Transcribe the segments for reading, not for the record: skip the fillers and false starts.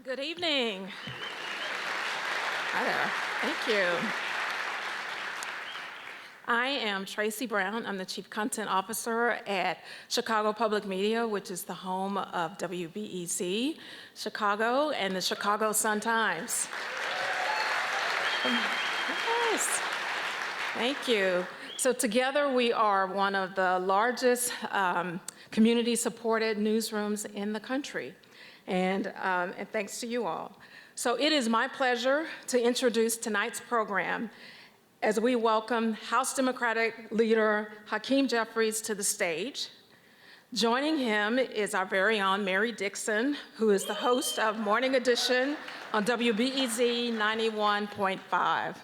Good evening. Hi there. Thank you. I am Tracy Brown. I'm the Chief Content Officer at Chicago Public Media, which is the home of WBEZ Chicago and the Chicago Sun-Times. Yes. Thank you. So together we are one of the largest community-supported newsrooms in the country. And thanks to you all. So it is my pleasure to introduce tonight's program as we welcome House Democratic leader Hakeem Jeffries to the stage. Joining him is our very own Mary Dixon, who is the host of Morning Edition on WBEZ 91.5.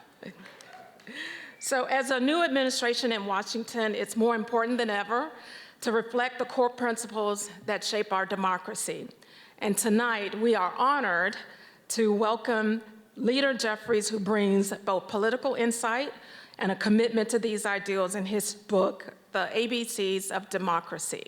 So as a new administration in Washington, it's more important than ever to reflect the core principles that shape our democracy. And tonight, we are honored to welcome Leader Jeffries, who brings both political insight and a commitment to these ideals in his book, The ABCs of Democracy.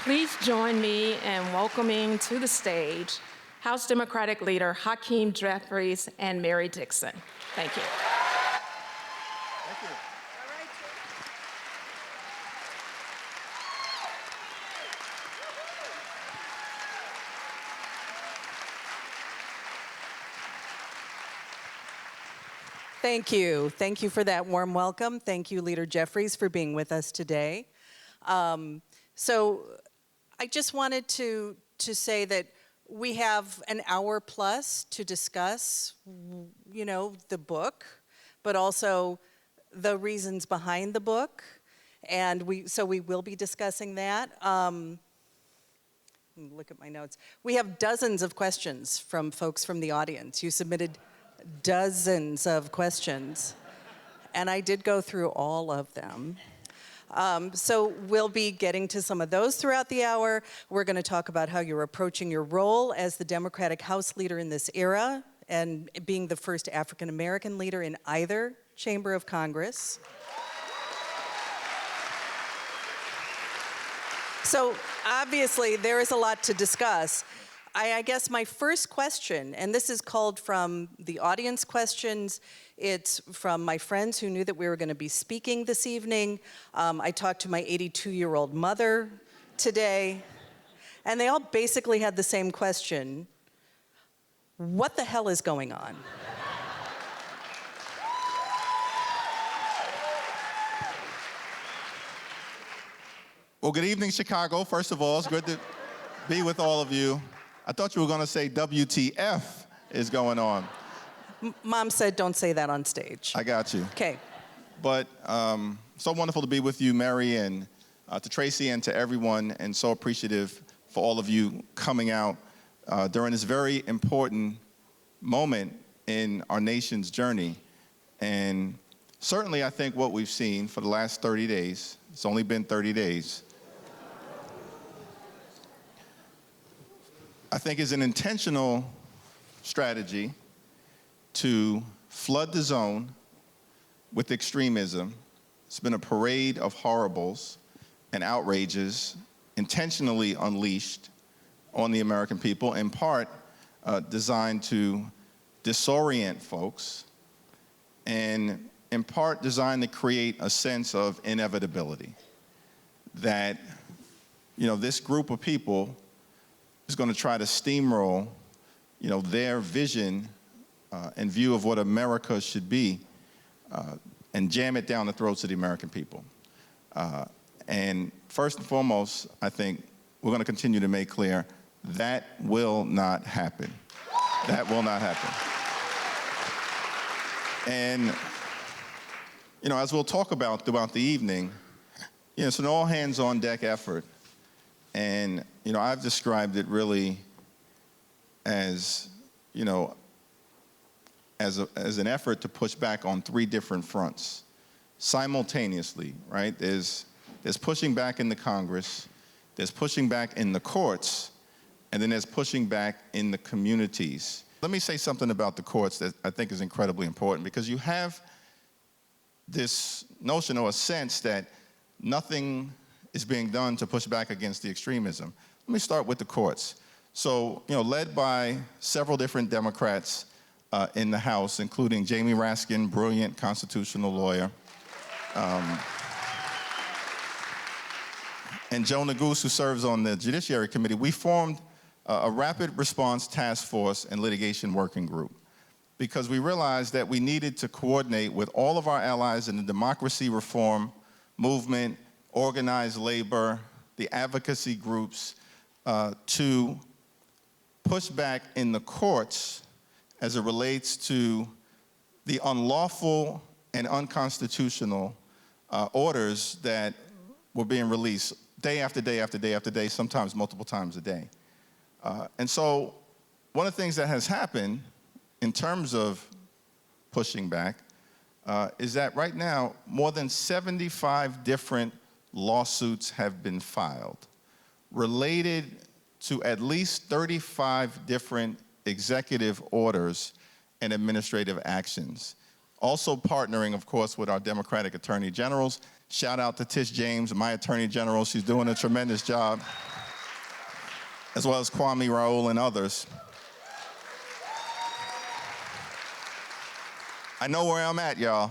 Please join me in welcoming to the stage House Democratic leader Hakeem Jeffries and Mary Dixon. Thank you. Thank you. Thank you. Thank you for that warm welcome. Thank you, Leader Jeffries, for being with us today. So I just wanted to say that we have an hour plus to discuss, the book, but also the reasons behind the book. And we will be discussing that. Look at my notes. We have dozens of questions from folks from the audience. You submitted dozens of questions, and I did go through all of them. So we'll be getting to some of those throughout the hour. We're going to talk about how you're approaching your role as the Democratic House leader in this era and being the first African-American leader in either chamber of Congress. So obviously there is a lot to discuss. I guess my first question, and this is called from the audience questions, it's from my friends who knew that we were going to be speaking this evening. I talked to my 82-year-old mother today, and they all basically had the same question: what the hell is going on? Well, good evening, Chicago. First of all, it's good to be with all of you. I thought you were going to say WTF is going on. Mom said don't say that on stage. I got you. Okay. But so wonderful to be with you, Mary, and to Tracy and to everyone, and so appreciative for all of you coming out during this very important moment in our nation's journey. And certainly I think what we've seen for the last 30 days, it's only been 30 days, I think is an intentional strategy to flood the zone with extremism. It's been a parade of horribles and outrages intentionally unleashed on the American people, in part designed to disorient folks, and in part designed to create a sense of inevitability that, this group of people is going to try to steamroll, their vision and view of what America should be and jam it down the throats of the American people. And first and foremost, I think we're going to continue to make clear that will not happen. That will not happen. And, as we'll talk about throughout the evening, it's an all-hands-on-deck effort. And, I've described it really as, as an effort to push back on three different fronts simultaneously, right? There's pushing back in the Congress, there's pushing back in the courts, and then there's pushing back in the communities. Let me say something about the courts that I think is incredibly important, because you have this notion or a sense that nothing is being done to push back against the extremism. Let me start with the courts. So, led by several different Democrats in the House, including Jamie Raskin, brilliant constitutional lawyer, and Joe Neguse, who serves on the Judiciary Committee, we formed a rapid response task force and litigation working group because we realized that we needed to coordinate with all of our allies in the democracy reform movement, organized labor, the advocacy groups, to push back in the courts as it relates to the unlawful and unconstitutional orders that were being released day after day after day after day, sometimes multiple times a day. And so one of the things that has happened in terms of pushing back is that right now, more than 75 different lawsuits have been filed related to at least 35 different executive orders and administrative actions. Also partnering, of course, with our Democratic Attorney Generals. Shout out to Tish James, my Attorney General. She's doing a tremendous job, as well as Kwame Raoul and others. I know where I'm at, y'all.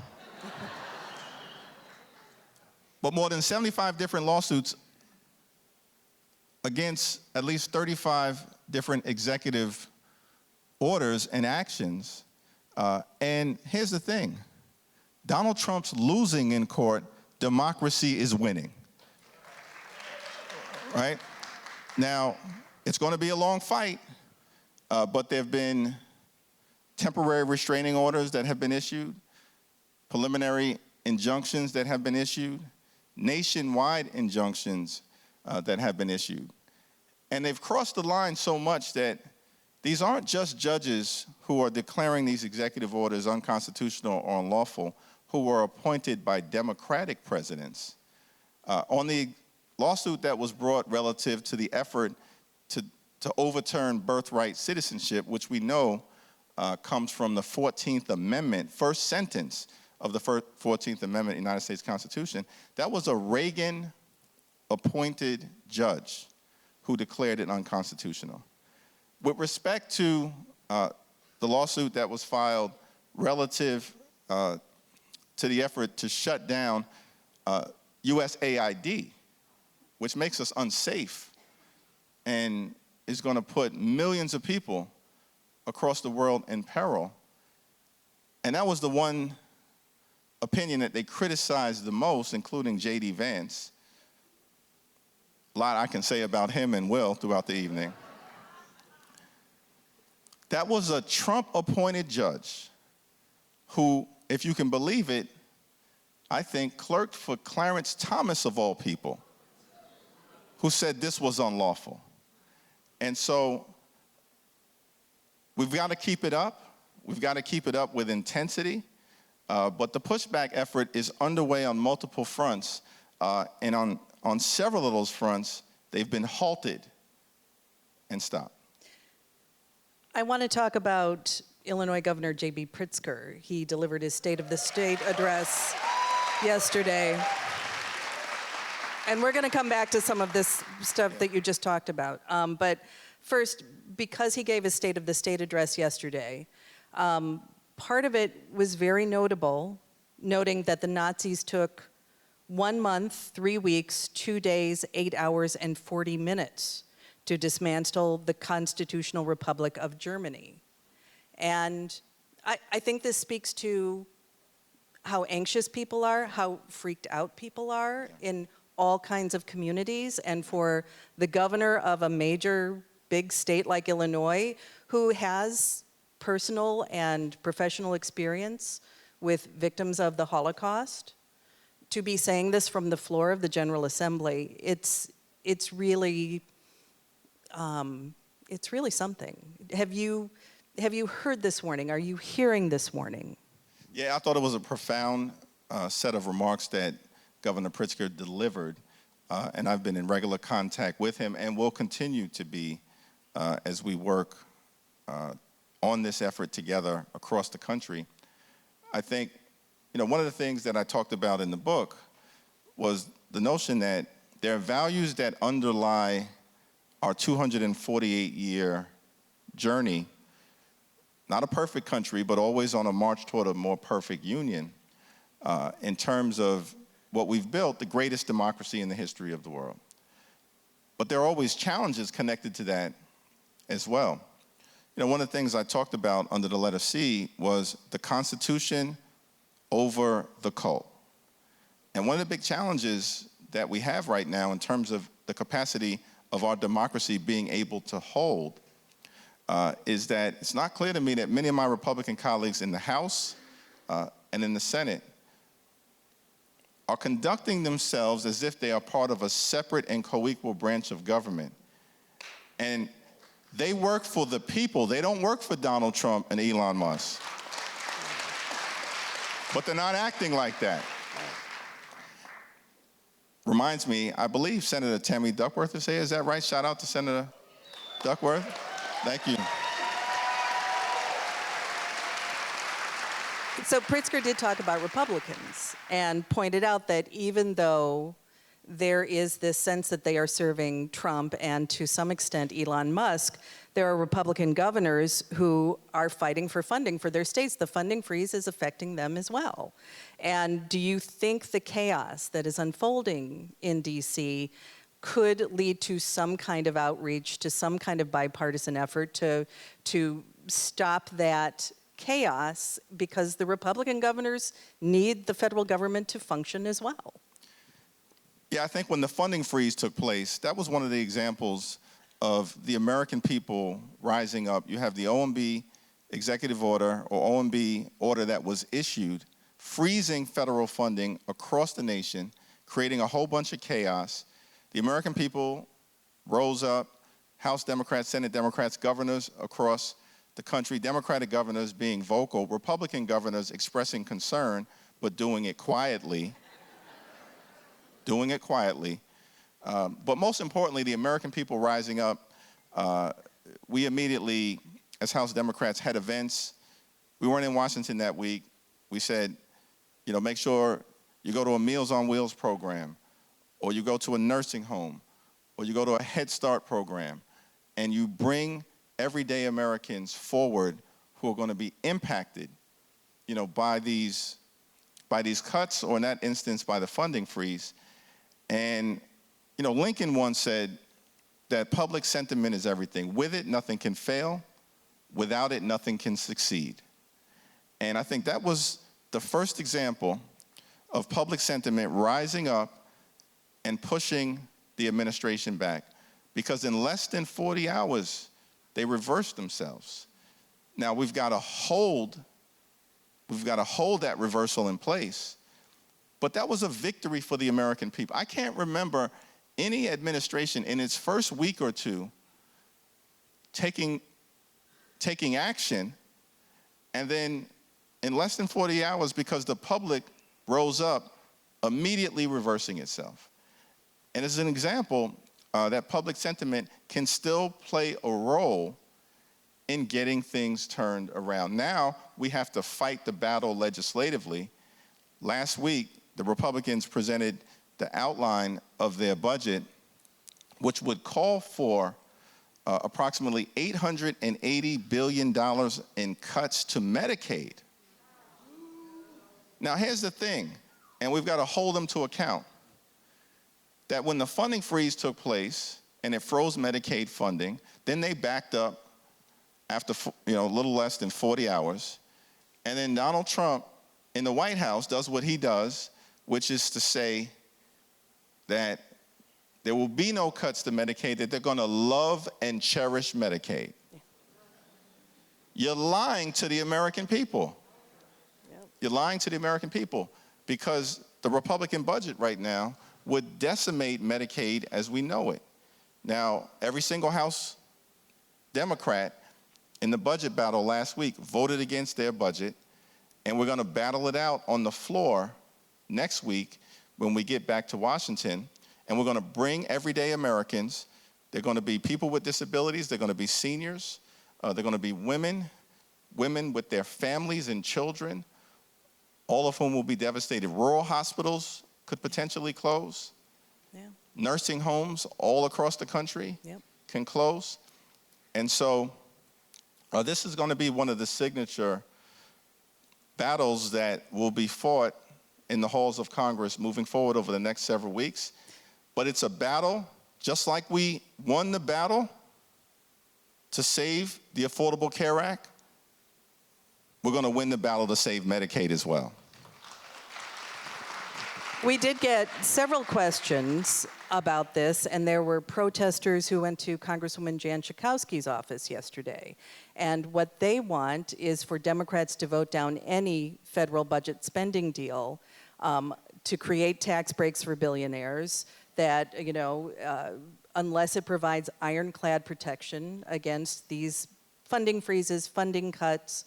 But more than 75 different lawsuits against at least 35 different executive orders and actions. And here's the thing. Donald Trump's losing in court, democracy is winning. Right? Now, it's going to be a long fight, but there have been temporary restraining orders that have been issued, preliminary injunctions that have been issued, nationwide injunctions that have been issued. And they've crossed the line so much that these aren't just judges who are declaring these executive orders unconstitutional or unlawful, who were appointed by Democratic presidents. On the lawsuit that was brought relative to the effort to overturn birthright citizenship, which we know comes from the 14th Amendment, first sentence of the 14th Amendment of the United States Constitution, that was a Reagan-appointed judge who declared it unconstitutional. With respect to the lawsuit that was filed relative to the effort to shut down USAID, which makes us unsafe and is going to put millions of people across the world in peril. And that was the one opinion that they criticized the most, including J.D. Vance. A lot I can say about him and Will throughout the evening. That was a Trump-appointed judge who, if you can believe it, I think clerked for Clarence Thomas, of all people, who said this was unlawful. And so we've got to keep it up. We've got to keep it up with intensity. But the pushback effort is underway on multiple fronts. And on several of those fronts, they've been halted and stopped. I want to talk about Illinois Governor J.B. Pritzker. He delivered his State of the State address yesterday. And we're going to come back to some of this stuff that you just talked about. But first, because he gave his State of the State address yesterday, part of it was very notable, noting that the Nazis took 1 month, 3 weeks, 2 days, 8 hours, and 40 minutes to dismantle the Constitutional Republic of Germany. And I think this speaks to how anxious people are, how freaked out people are in all kinds of communities, and for the governor of a major big state like Illinois, who has personal and professional experience with victims of the Holocaust, to be saying this from the floor of the General Assembly, it's really something. Have you heard this warning? Are you hearing this warning? Yeah, I thought it was a profound set of remarks that Governor Pritzker delivered, and I've been in regular contact with him and will continue to be as we work on this effort together across the country. I think, one of the things that I talked about in the book was the notion that there are values that underlie our 248-year journey, not a perfect country, but always on a march toward a more perfect union, in terms of what we've built, the greatest democracy in the history of the world. But there are always challenges connected to that as well. You know, one of the things I talked about under the letter C was the Constitution over the cult. And one of the big challenges that we have right now in terms of the capacity of our democracy being able to hold is that it's not clear to me that many of my Republican colleagues in the House and in the Senate are conducting themselves as if they are part of a separate and co-equal branch of government. And they work for the people. They don't work for Donald Trump and Elon Musk. But they're not acting like that. Reminds me, I believe Senator Tammy Duckworth is here. Is that right? Shout out to Senator Duckworth. Thank you. So Pritzker did talk about Republicans and pointed out that even though there is this sense that they are serving Trump and to some extent Elon Musk, there are Republican governors who are fighting for funding for their states. The funding freeze is affecting them as well. And do you think the chaos that is unfolding in DC could lead to some kind of outreach, to some kind of bipartisan effort to stop that chaos, because the Republican governors need the federal government to function as well? Yeah, I think when the funding freeze took place, that was one of the examples of the American people rising up. You have the OMB executive order, or OMB order, that was issued, freezing federal funding across the nation, creating a whole bunch of chaos. The American people rose up, House Democrats, Senate Democrats, governors across the country, Democratic governors being vocal, Republican governors expressing concern, but doing it quietly. But most importantly, the American people rising up. We immediately, as House Democrats, had events. We weren't in Washington that week. We said, you know, make sure you go to a Meals on Wheels program, or you go to a nursing home, or you go to a Head Start program, and you bring everyday Americans forward who are going to be impacted, you know, by these cuts, or in that instance, by the funding freeze. And, you know, Lincoln once said that public sentiment is everything. With it, nothing can fail. Without it, nothing can succeed. And I think that was the first example of public sentiment rising up and pushing the administration back, because in less than 40 hours, they reversed themselves. Now, we've got to hold that reversal in place. But that was a victory for the American people. I can't remember any administration in its first week or two taking action, and then in less than 40 hours, because the public rose up, immediately reversing itself. And as an example, that public sentiment can still play a role in getting things turned around. Now we have to fight the battle legislatively. Last week, the Republicans presented the outline of their budget, which would call for approximately $880 billion in cuts to Medicaid. Now, here's the thing, and we've got to hold them to account, that when the funding freeze took place and it froze Medicaid funding, then they backed up after, you know, a little less than 40 hours, and then Donald Trump in the White House does what he does, which is to say that there will be no cuts to Medicaid, that they're going to love and cherish Medicaid. Yeah. You're lying to the American people. Yep. You're lying to the American people, because the Republican budget right now would decimate Medicaid as we know it. Now, every single House Democrat in the budget battle last week voted against their budget, and we're going to battle it out on the floor next week when we get back to Washington, and we're going to bring everyday Americans. They're going to be people with disabilities, they're going to be seniors, they're going to be women with their families and children, all of whom will be devastated. Rural hospitals could potentially close. Yeah. Nursing homes all across the country can close. And so this is going to be one of the signature battles that will be fought in the halls of Congress moving forward over the next several weeks. But it's a battle, just like we won the battle to save the Affordable Care Act, we're going to win the battle to save Medicaid as well. We did get several questions about this, and there were protesters who went to Congresswoman Jan Schakowsky's office yesterday. And what they want is for Democrats to vote down any federal budget spending deal to create tax breaks for billionaires that, unless it provides ironclad protection against these funding freezes, funding cuts.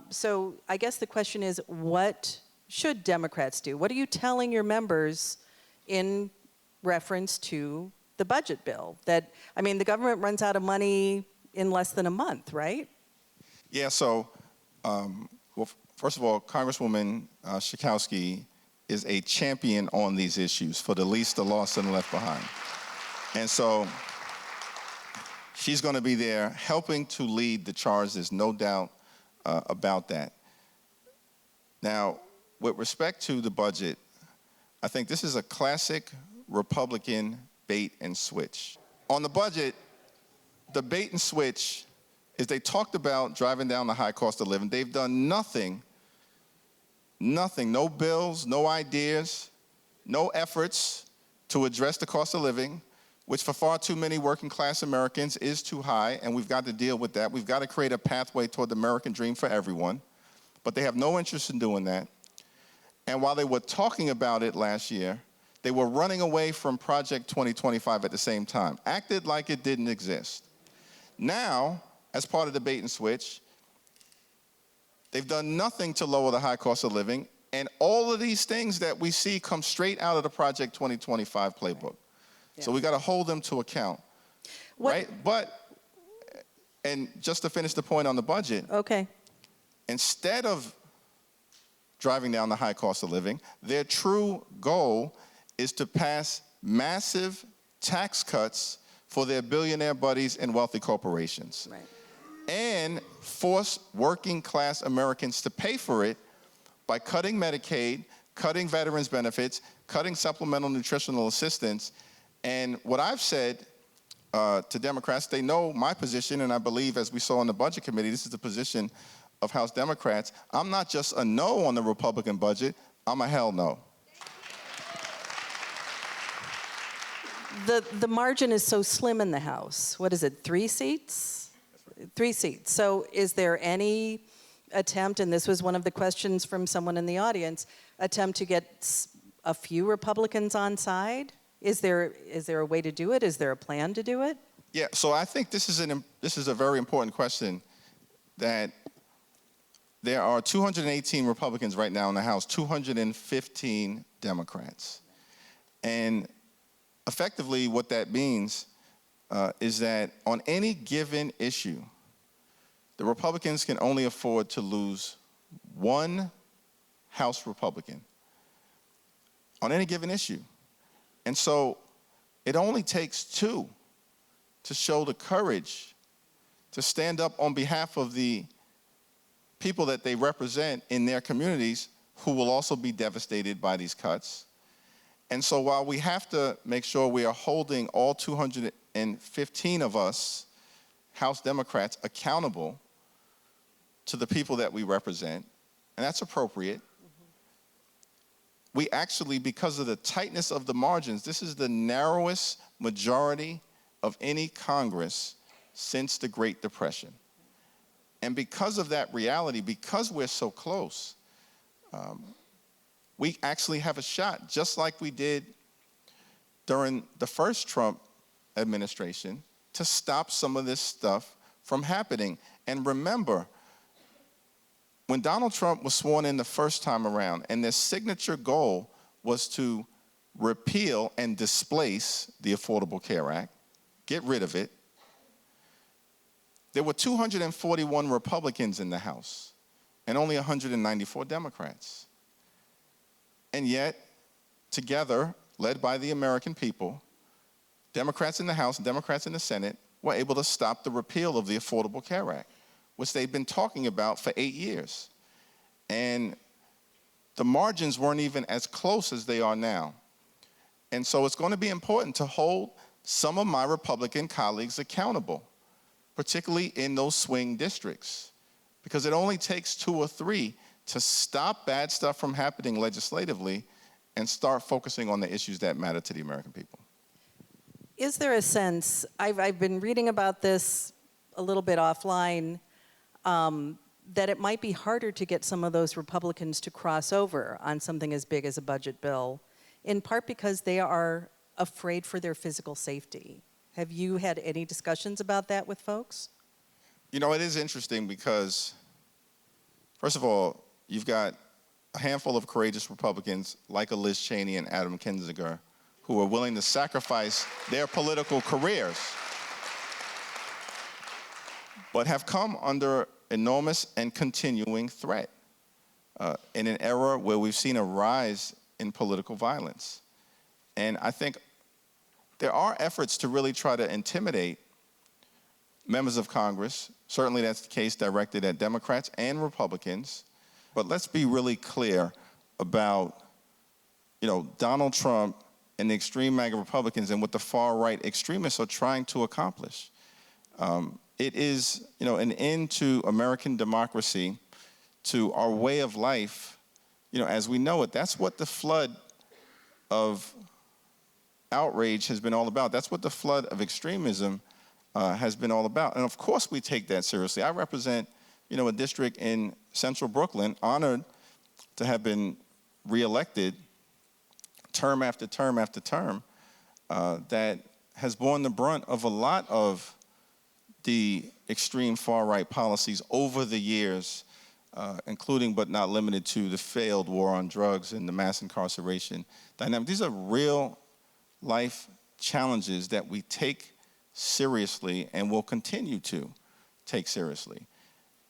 So I guess the question is, what should Democrats do? What are you telling your members in reference to the budget bill? The government runs out of money in less than a month, right? Yeah, so, first of all, Congresswoman Schakowsky is a champion on these issues for the least, the lost, and the left behind. And so she's going to be there helping to lead the charge. There's no doubt about that. Now, with respect to the budget, I think this is a classic Republican bait and switch. On the budget, the bait and switch is they talked about driving down the high cost of living. They've done nothing, no bills, no ideas, no efforts to address the cost of living, which for far too many working class Americans is too high, and we've got to deal with that. We've got to create a pathway toward the American dream for everyone, but they have no interest in doing that. And while they were talking about it last year, they were running away from Project 2025 at the same time, acted like it didn't exist. Now, as part of the bait and switch, they've done nothing to lower the high cost of living, and all of these things that we see come straight out of the Project 2025 playbook. Yeah. So we got to hold them to account, right? And just to finish the point on the budget, okay. Instead of driving down the high cost of living, their true goal is to pass massive tax cuts for their billionaire buddies and wealthy corporations. Right. And force working class Americans to pay for it by cutting Medicaid, cutting veterans benefits, cutting supplemental nutritional assistance. And what I've said to Democrats, they know my position, and I believe, as we saw in the Budget Committee, this is the position of House Democrats. I'm not just a no on the Republican budget, I'm a hell no. The margin is so slim in the House. What is it, 3 seats? 3 seats. So is there any attempt, and this was one of the questions from someone in the audience, attempt to get a few Republicans on side? Is there a way to do it? Is there a plan to do it? Yeah, so I think this is a very important question, that there are 218 Republicans right now in the House, 215 Democrats. And effectively what that means is that on any given issue, the Republicans can only afford to lose one House Republican on any given issue. And so it only takes 2 to show the courage to stand up on behalf of the people that they represent in their communities who will also be devastated by these cuts. And so while we have to make sure we are holding all 215 of us, House Democrats, accountable to the people that we represent, and that's appropriate, we actually, because of the tightness of the margins, this is the narrowest majority of any Congress since the Great Depression. And because of that reality, because we're so close, we actually have a shot, just like we did during the first Trump administration, to stop some of this stuff from happening. And remember, when Donald Trump was sworn in the first time around, and their signature goal was to repeal and displace the Affordable Care Act, get rid of it, there were 241 Republicans in the House and only 194 Democrats. And yet, together, led by the American people, Democrats in the House and Democrats in the Senate were able to stop the repeal of the Affordable Care Act, which they've been talking about for 8 years. And the margins weren't even as close as they are now. And so it's going to be important to hold some of my Republican colleagues accountable, particularly in those swing districts, because it only takes 2 or 3 to stop bad stuff from happening legislatively and start focusing on the issues that matter to the American people. Is there a sense, I've been reading about this a little bit offline, that it might be harder to get some of those Republicans to cross over on something as big as a budget bill, in part because they are afraid for their physical safety. Have you had any discussions about that with folks? You know, it is interesting because, first of all, you've got a handful of courageous Republicans like a Liz Cheney and Adam Kinzinger who are willing to sacrifice their political careers, but have come under enormous and continuing threat in an era where we've seen a rise in political violence. And I think there are efforts to really try to intimidate members of Congress. Certainly that's the case directed at Democrats and Republicans. But let's be really clear about, Donald Trump and the extreme MAGA Republicans and what the far-right extremists are trying to accomplish. It is, an end to American democracy, to our way of life, as we know it. That's what the flood of outrage has been all about. That's what the flood of extremism has been all about. And of course we take that seriously. I represent, a district in central Brooklyn, honored to have been reelected term after term after term, that has borne the brunt of a lot of the extreme far-right policies over the years, including but not limited to the failed war on drugs and the mass incarceration dynamic. These are real life challenges that we take seriously and will continue to take seriously.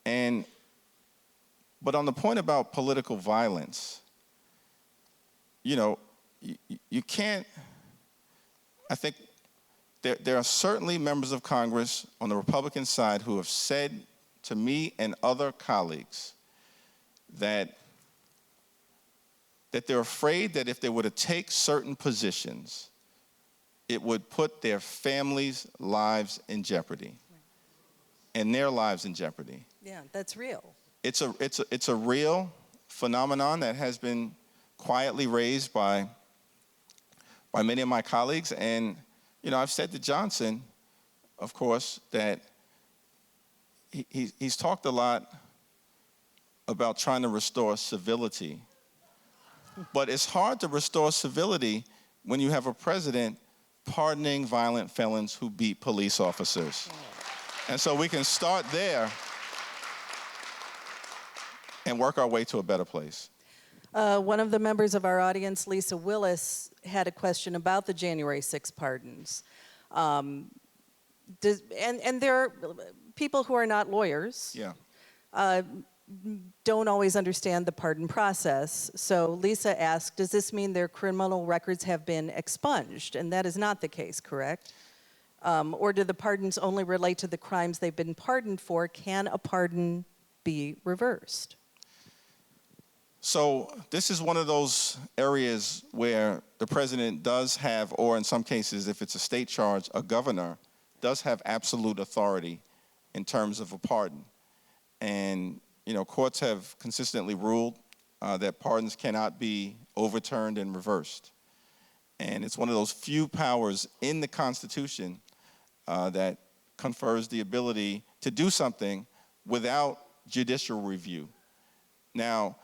But on the point about political violence, you can't, I think there are certainly members of Congress on the Republican side who have said to me and other colleagues that they're afraid that if they were to take certain positions, it would put their families' lives in jeopardy, and their lives in jeopardy. Yeah, that's real. It's a real phenomenon that has been quietly raised by many of my colleagues. And, I've said to Johnson, of course, that he's talked a lot about trying to restore civility. But it's hard to restore civility when you have a president pardoning violent felons who beat police officers. And so we can start there and work our way to a better place. One of the members of our audience, Lisa Willis, had a question about the January 6 pardons. And there are people who are not lawyers. Yeah. Don't always understand the pardon process. So Lisa asked, does this mean their criminal records have been expunged? And that is not the case, correct? Or do the pardons only relate to the crimes they've been pardoned for? Can a pardon be reversed? So this is one of those areas where the president does have, or in some cases, if it's a state charge, a governor does have absolute authority in terms of a pardon. And, courts have consistently ruled that pardons cannot be overturned and reversed. And it's one of those few powers in the Constitution that confers the ability to do something without judicial review. Now,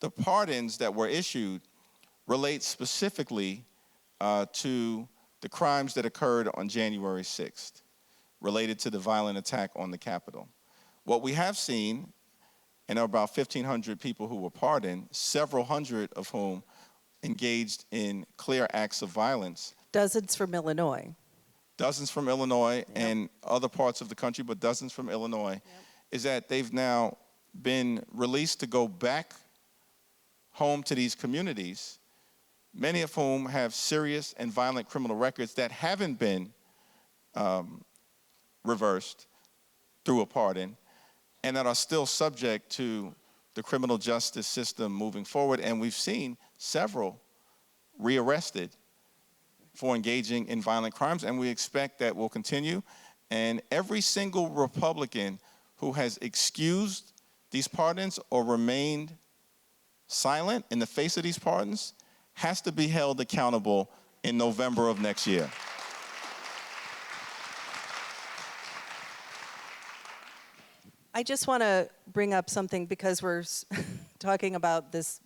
the pardons that were issued relate specifically to the crimes that occurred on January 6th, related to the violent attack on the Capitol. What we have seen, and there are about 1,500 people who were pardoned, several hundred of whom engaged in clear acts of violence. Dozens from Illinois. Dozens from Illinois and other parts of the country, but dozens from Illinois, is that they've now been released to go back home to these communities many of whom have serious and violent criminal records that haven't been reversed through a pardon, and that are still subject to the criminal justice system moving forward. And we've seen several rearrested for engaging in violent crimes, and we expect that will continue. And every single Republican who has excused these pardons or remained silent in the face of these pardons has to be held accountable in November of next year. I just want to bring up something because we're talking about this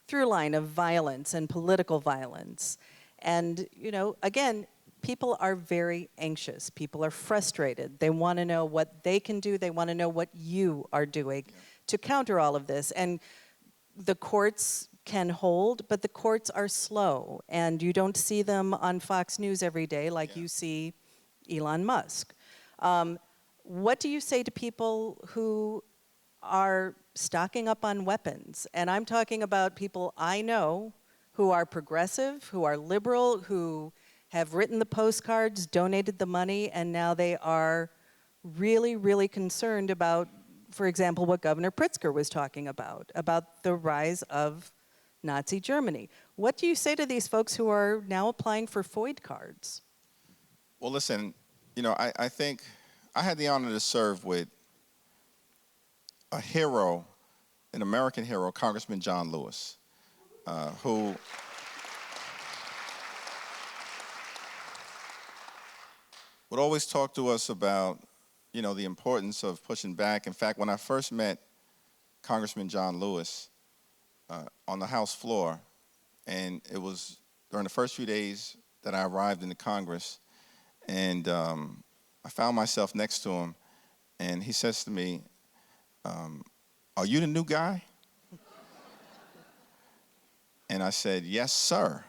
through line of violence and political violence. And, you know, again, people are very anxious. People are frustrated. They want to know what they can do. They want to know what you are doing to counter all of this. And the courts can hold, but the courts are slow. And you don't see them on Fox News every day like you see Elon Musk. What do you say to people who are stocking up on weapons? And I'm talking about people I know who are progressive, who are liberal, who have written the postcards, donated the money, and now they are really, really concerned about, for example, what Governor Pritzker was talking about the rise of Nazi Germany. What do you say to these folks who are now applying for FOID cards? Well, listen, you know, I think I had the honor to serve with a hero, an American hero, Congressman John Lewis, who would always talk to us about, you know, the importance of pushing back. In fact, when I first met Congressman John Lewis on the House floor, and it was during the first few days that I arrived in the Congress, and I found myself next to him, and he says to me, "Are you the new guy?" And I said, "Yes, sir,"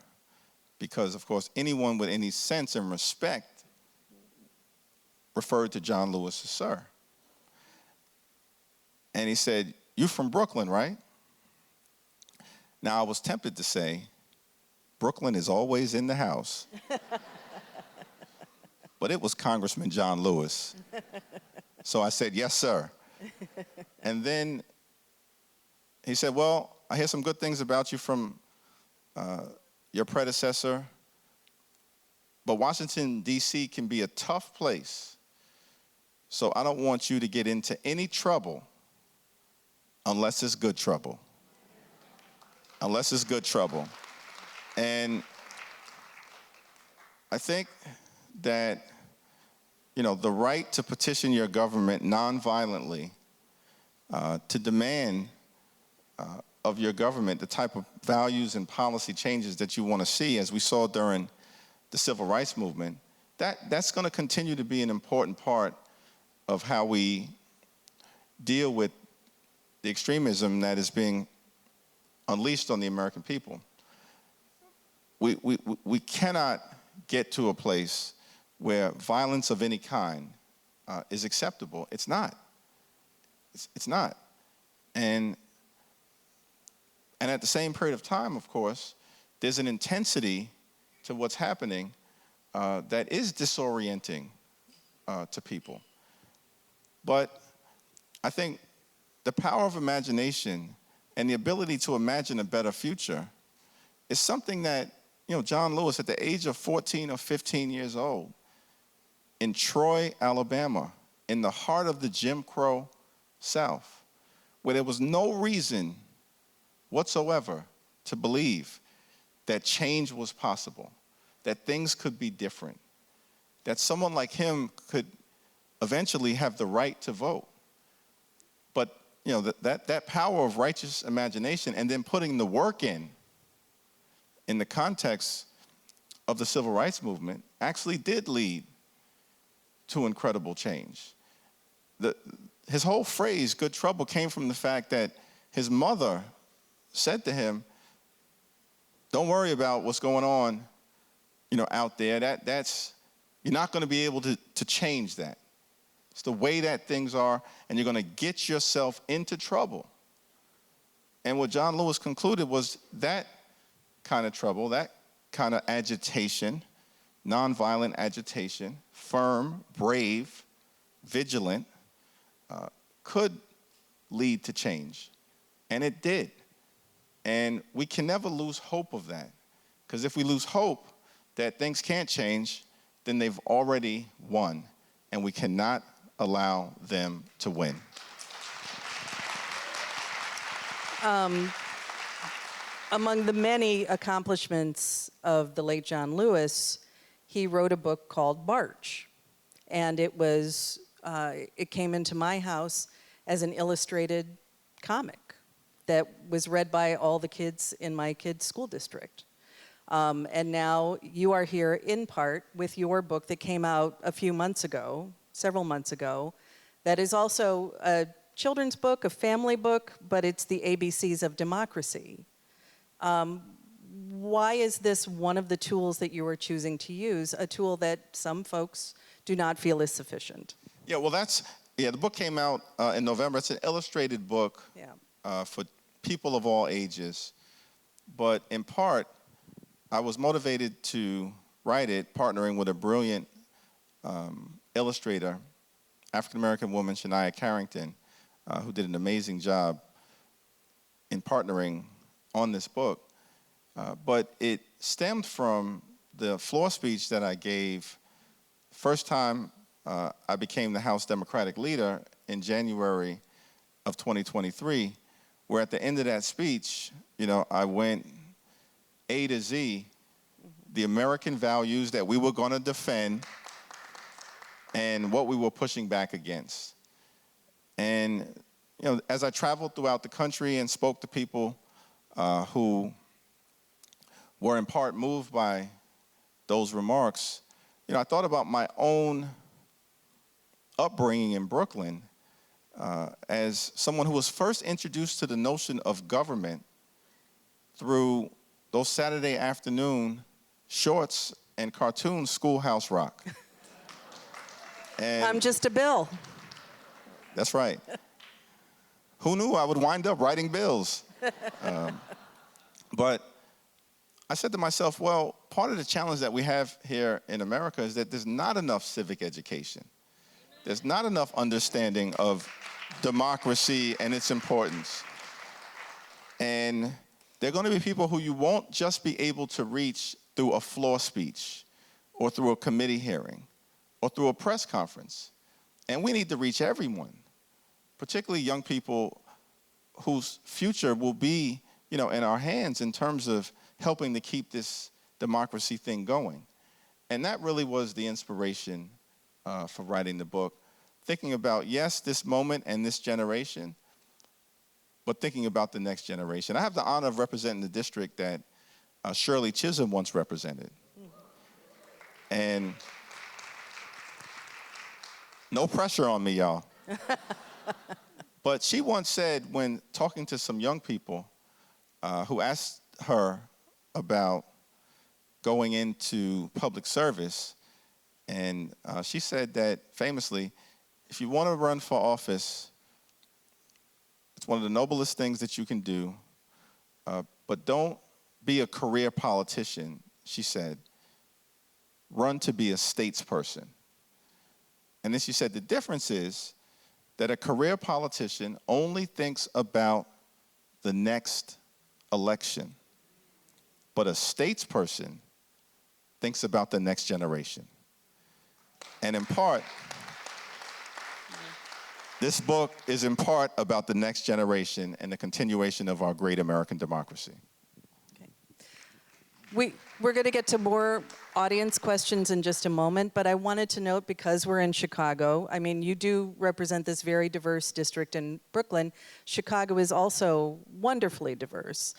because, of course, anyone with any sense and respect referred to John Lewis as sir. And he said, "You from Brooklyn, right?" Now, I was tempted to say, Brooklyn is always in the house. But it was Congressman John Lewis. So I said, "Yes, sir." And then he said, "Well, I hear some good things about you from your predecessor, but Washington, D.C. can be a tough place. So I don't want you to get into any trouble unless it's good trouble. Unless it's good trouble." And I think that, you know, the right to petition your government nonviolently, to demand of your government the type of values and policy changes that you want to see, as we saw during the civil rights movement, that's going to continue to be an important part of how we deal with the extremism that is being unleashed on the American people. We cannot get to a place where violence of any kind is acceptable. It's not. It's not. And at the same period of time, of course, there's an intensity to what's happening that is disorienting to people. But I think the power of imagination and the ability to imagine a better future is something that, you know, John Lewis, at the age of 14 or 15 years old, in Troy, Alabama, in the heart of the Jim Crow South, where there was no reason whatsoever to believe that change was possible, that things could be different, that someone like him could eventually have the right to vote. But, you know, that power of righteous imagination and then putting the work in the context of the civil rights movement actually did lead to incredible change. His whole phrase, good trouble, came from the fact that his mother said to him, "Don't worry about what's going on, you know, out there. That's you're not going to be able to change that. It's the way that things are, and you're going to get yourself into trouble." And what John Lewis concluded was that kind of trouble, that kind of agitation, nonviolent agitation, firm, brave, vigilant, could lead to change. And it did. And we can never lose hope of that. Because if we lose hope that things can't change, then they've already won. And we cannot allow them to win. Among the many accomplishments of the late John Lewis, he wrote a book called March. And it came into my house as an illustrated comic that was read by all the kids in my kids' school district. And now you are here in part with your book that came out a few months ago, several months ago, that is also a children's book, a family book, but it's the ABCs of democracy. Why is this one of the tools that you are choosing to use, a tool that some folks do not feel is sufficient? Yeah, well, the book came out in November. It's an illustrated book for people of all ages. But in part, I was motivated to write it partnering with a brilliant illustrator, African-American woman, Shania Carrington, who did an amazing job in partnering on this book. But it stemmed from the floor speech that I gave first time I became the House Democratic leader in January of 2023, where at the end of that speech, I went A to Z, the American values that we were going to defend and what we were pushing back against. And, as I traveled throughout the country and spoke to people who were in part moved by those remarks, I thought about my own upbringing in Brooklyn as someone who was first introduced to the notion of government through those Saturday afternoon shorts and cartoons, Schoolhouse Rock. And I'm just a bill. that's right. Who knew I would wind up writing bills? But I said to myself, well, part of the challenge that we have here in America is that there's not enough civic education. There's not enough understanding of democracy and its importance. And there are going to be people who you won't just be able to reach through a floor speech or through a committee hearing or through a press conference. And we need to reach everyone, particularly young people whose future will be, in our hands in terms of helping to keep this democracy thing going. And that really was the inspiration for writing the book, thinking about, yes, this moment and this generation, but thinking about the next generation. I have the honor of representing the district that Shirley Chisholm once represented. And no pressure on me, y'all. But she once said, when talking to some young people who asked her about going into public service, and she said that famously, if you want to run for office, it's one of the noblest things that you can do, but don't be a career politician, she said. Run to be a statesperson. And then she said the difference is that a career politician only thinks about the next election, but a statesperson thinks about the next generation. And in part, this book is in part about the next generation and the continuation of our great American democracy. We're going to get to more audience questions in just a moment, but I wanted to note, because we're in Chicago, I mean, you do represent this very diverse district in Brooklyn. Chicago is also wonderfully diverse.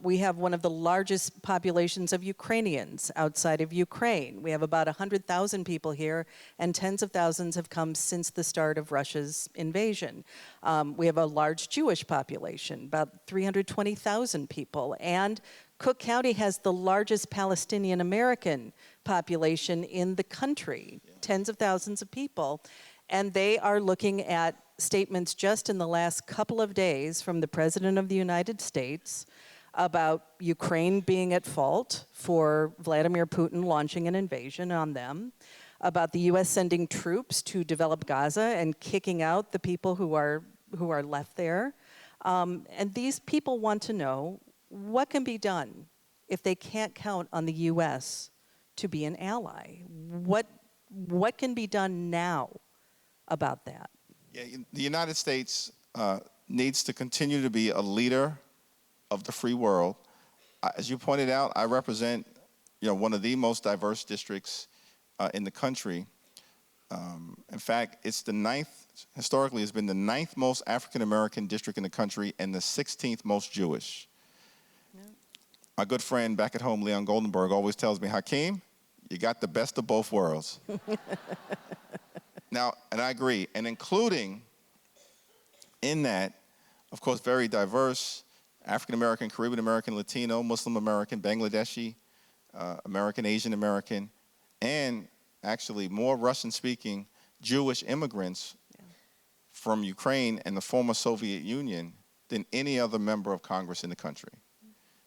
We have one of the largest populations of Ukrainians outside of Ukraine. We have about 100,000 people here, and tens of thousands have come since the start of Russia's invasion. We have a large Jewish population, about 320,000 people, and Cook County has the largest Palestinian American population in the country, tens of thousands of people. And they are looking at statements just in the last couple of days from the President of the United States about Ukraine being at fault for Vladimir Putin launching an invasion on them, about the U.S. sending troops to develop Gaza and kicking out the people who are left there. And these people want to know what can be done if they can't count on the U.S. to be an ally. What can be done now about that? Yeah, the United States needs to continue to be a leader of the free world. As you pointed out, I represent one of the most diverse districts in the country. In fact, it's the historically has been the 9th most African American district in the country and the 16th most Jewish. Yeah. My good friend back at home, Leon Goldenberg, always tells me, Hakeem, you got the best of both worlds. Now, and I agree, and including in that, of course, very diverse, African American, Caribbean American, Latino, Muslim American, Bangladeshi, American, Asian American, and actually more Russian-speaking Jewish immigrants from Ukraine and the former Soviet Union than any other member of Congress in the country,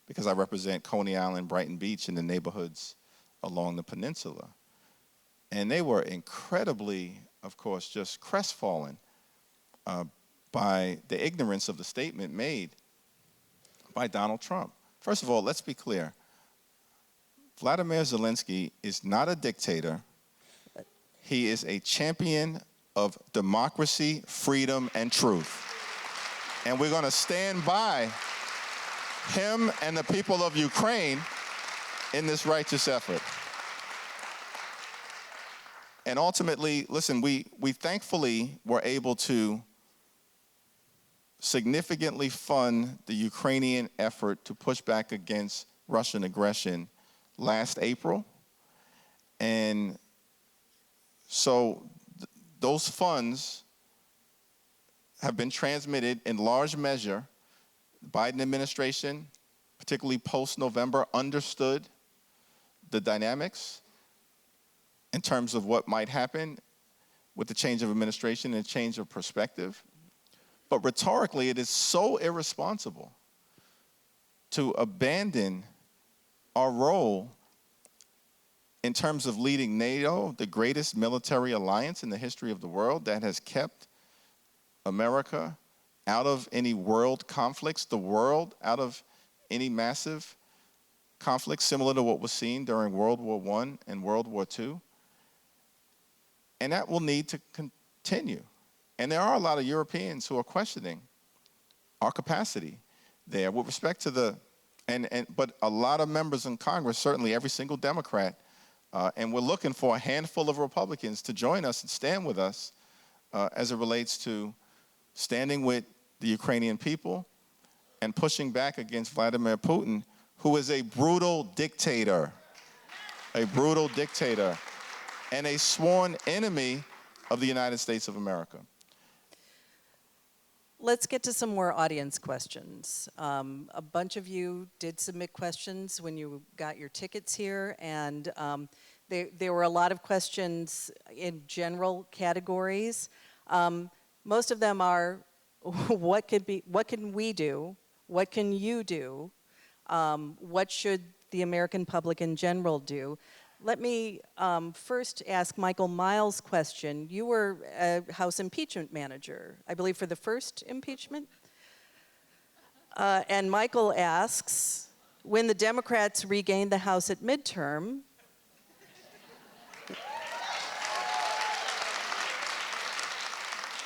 because I represent Coney Island, Brighton Beach, and the neighborhoods along the peninsula. And they were incredibly, of course, just crestfallen by the ignorance of the statement made by Donald Trump. First of all, let's be clear. Vladimir Zelensky is not a dictator. He is a champion of democracy, freedom, and truth. And we're going to stand by him and the people of Ukraine in this righteous effort. And ultimately, listen, we thankfully were able to significantly fund the Ukrainian effort to push back against Russian aggression last April. And so those funds have been transmitted in large measure. The Biden administration, particularly post-November, understood the dynamics in terms of what might happen with the change of administration and change of perspective. But rhetorically, it is so irresponsible to abandon our role in terms of leading NATO, the greatest military alliance in the history of the world that has kept America out of any world conflicts, the world out of any massive conflicts similar to what was seen during World War I and World War II. And that will need to continue. And there are a lot of Europeans who are questioning our capacity there with respect to but a lot of members in Congress, certainly every single Democrat, and we're looking for a handful of Republicans to join us and stand with us as it relates to standing with the Ukrainian people and pushing back against Vladimir Putin, who is a brutal dictator, and a sworn enemy of the United States of America. Let's get to some more audience questions. A bunch of you did submit questions when you got your tickets here, and there were a lot of questions in general categories. Most of them are, what can we do? What can you do? What should the American public in general do? Let me first ask Michael Miles' question. You were a House impeachment manager, I believe, for the first impeachment. And Michael asks, when the Democrats regain the House at midterm,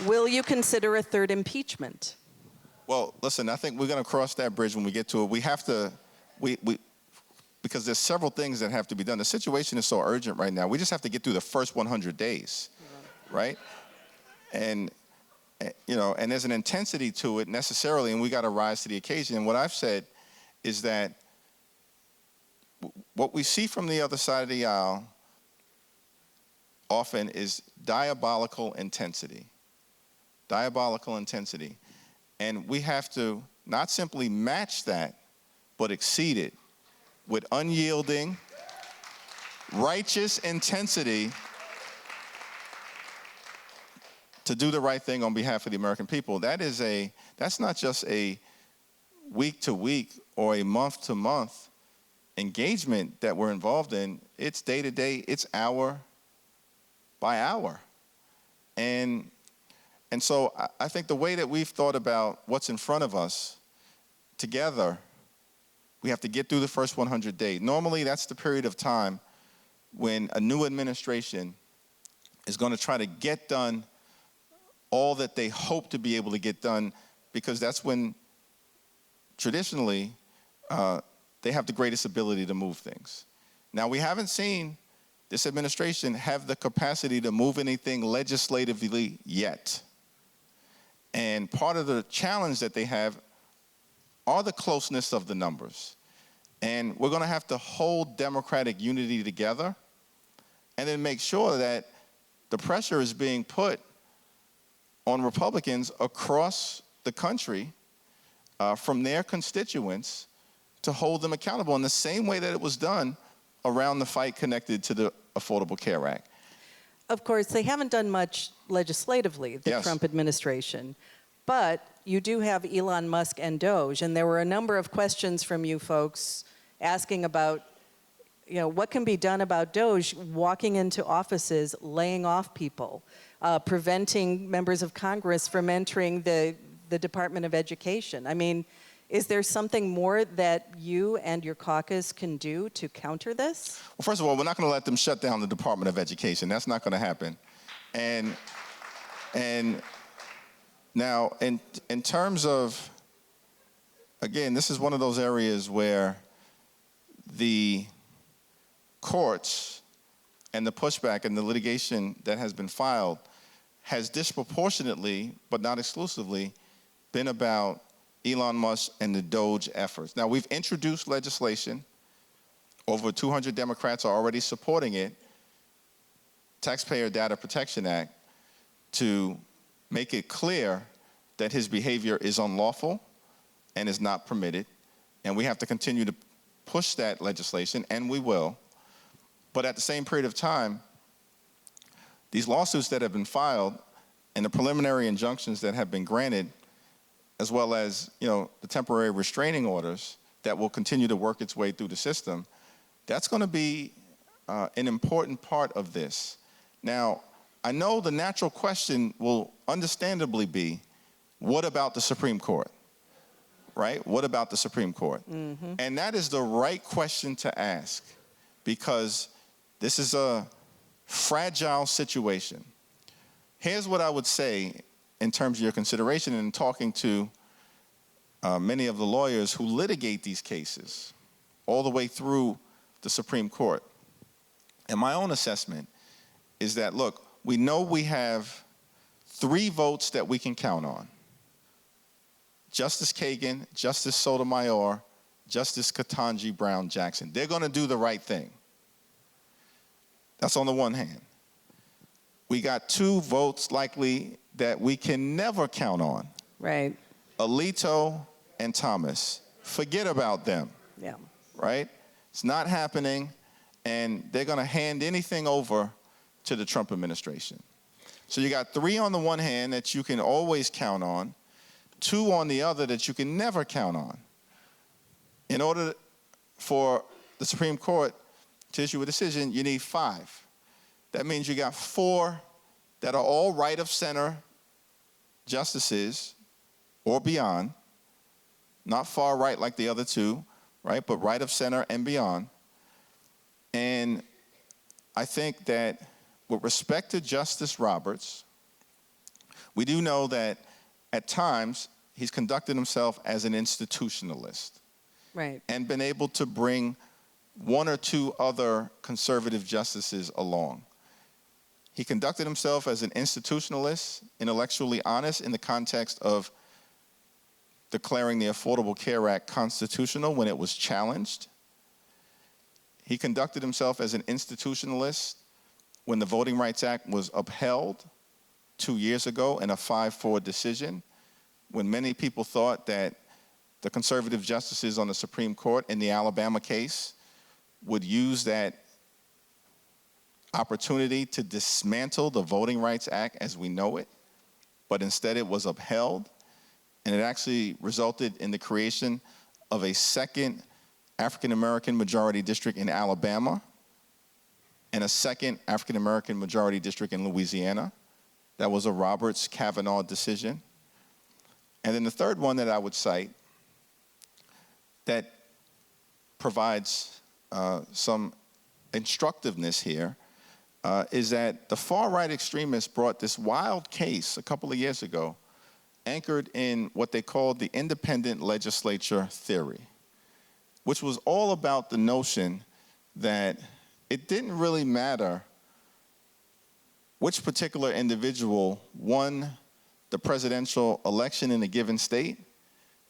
will you consider a third impeachment? Well, listen, I think we're going to cross that bridge when we get to it. We have to, because there's several things that have to be done. The situation is so urgent right now. We just have to get through the first 100 days, right? And, and there's an intensity to it necessarily, and we got to rise to the occasion. And what I've said is that what we see from the other side of the aisle often is diabolical intensity. And we have to not simply match that, but exceed it with unyielding, righteous intensity to do the right thing on behalf of the American people. That's not just a week to week or a month to month engagement that we're involved in. It's day to day, it's hour by hour. And so I think the way that we've thought about what's in front of us together, we have to get through the first 100 days. Normally, that's the period of time when a new administration is going to try to get done all that they hope to be able to get done, because that's when traditionally they have the greatest ability to move things. Now, we haven't seen this administration have the capacity to move anything legislatively yet. And part of the challenge that they have are the closeness of the numbers. And we're going to have to hold Democratic unity together and then make sure that the pressure is being put on Republicans across the country from their constituents to hold them accountable in the same way that it was done around the fight connected to the Affordable Care Act. Of course, they haven't done much legislatively, the Yes. Trump administration. But you do have Elon Musk and Doge, and there were a number of questions from you folks asking about, what can be done about Doge walking into offices, laying off people, preventing members of Congress from entering the Department of Education. I mean, is there something more that you and your caucus can do to counter this? Well, first of all, we're not going to let them shut down the Department of Education. That's not going to happen. And now, in terms of, again, this is one of those areas where the courts and the pushback and the litigation that has been filed has disproportionately, but not exclusively, been about Elon Musk and the Doge efforts. Now, we've introduced legislation. Over 200 Democrats are already supporting it, Taxpayer Data Protection Act, to make it clear that his behavior is unlawful and is not permitted. And we have to continue to push that legislation, and we will. But at the same period of time, these lawsuits that have been filed and the preliminary injunctions that have been granted, as well as the temporary restraining orders that will continue to work its way through the system, that's going to be an important part of this. Now, I know the natural question will understandably be, what about the Supreme Court? Right? What about the Supreme Court? Mm-hmm. And that is the right question to ask, because this is a fragile situation. Here's what I would say in terms of your consideration and talking to many of the lawyers who litigate these cases all the way through the Supreme Court. And my own assessment is that, look, we know we have 3 votes that we can count on. Justice Kagan, Justice Sotomayor, Justice Ketanji Brown Jackson. They're going to do the right thing. That's on the one hand. We got 2 votes likely that we can never count on. Right. Alito and Thomas. Forget about them. Yeah. Right? It's not happening, and they're going to hand anything over to the Trump administration. So you got 3 on the one hand that you can always count on, 2 on the other that you can never count on. In order for the Supreme Court to issue a decision, you need 5. That means you got 4 that are all right of center justices or beyond, not far right like the other 2, right, but right of center and beyond. And I think that with respect to Justice Roberts, we do know that at times he's conducted himself as an institutionalist. Right. And been able to bring 1 or 2 other conservative justices along. He conducted himself as an institutionalist, intellectually honest in the context of declaring the Affordable Care Act constitutional when it was challenged. He conducted himself as an institutionalist when the Voting Rights Act was upheld 2 years ago in a 5-4 decision, when many people thought that the conservative justices on the Supreme Court in the Alabama case would use that opportunity to dismantle the Voting Rights Act as we know it, but instead it was upheld. and it actually resulted in the creation of a second African-American majority district in Alabama and a second African-American majority district in Louisiana. That was a Roberts-Kavanaugh decision. And then the third one that I would cite that provides some instructiveness here is that the far-right extremists brought this wild case a couple of years ago, anchored in what they called the independent legislature theory, which was all about the notion that it didn't really matter which particular individual won the presidential election in a given state,